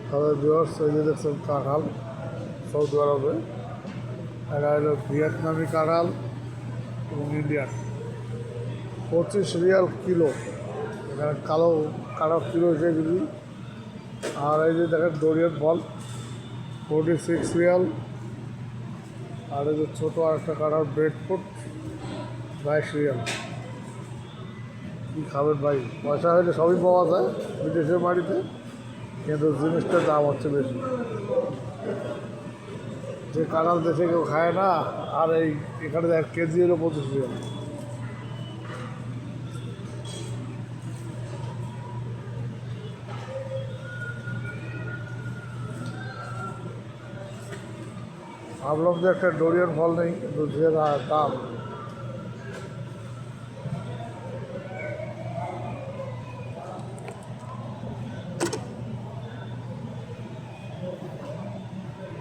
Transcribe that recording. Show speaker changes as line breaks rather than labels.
Hello viewers, এই যে দেখছেন কাঁঠাল সৌদি আরবে। এরা হলো ভিয়েতনামি কাঁঠাল এবং ইন্ডিয়ান। 25 রিয়াল কিলো, এখানে কালো কাঁঠাল কিলো হিসেবে বিক্রি। আর এই যে দেখেন ডোরিয়ান ফল 46 রিয়াল। আর এই যে ছোটো আরেকটা কাঁঠাল ব্রেড ফুড 22 রিয়াল। কী খাবেন ভাই, পয়সা হলে সবই পাওয়া যায় বিদেশের বাড়িতে, কিন্তু জিনিসটার দাম হচ্ছে বেশি। যে কাঁঠাল দেশে কেউ খায় না, আর এখানে 1 কেজি হলো 25 রিয়াল। ভাবলাম যে একটা ডোরিয়ান ফল নেই, কিন্তু যে দাম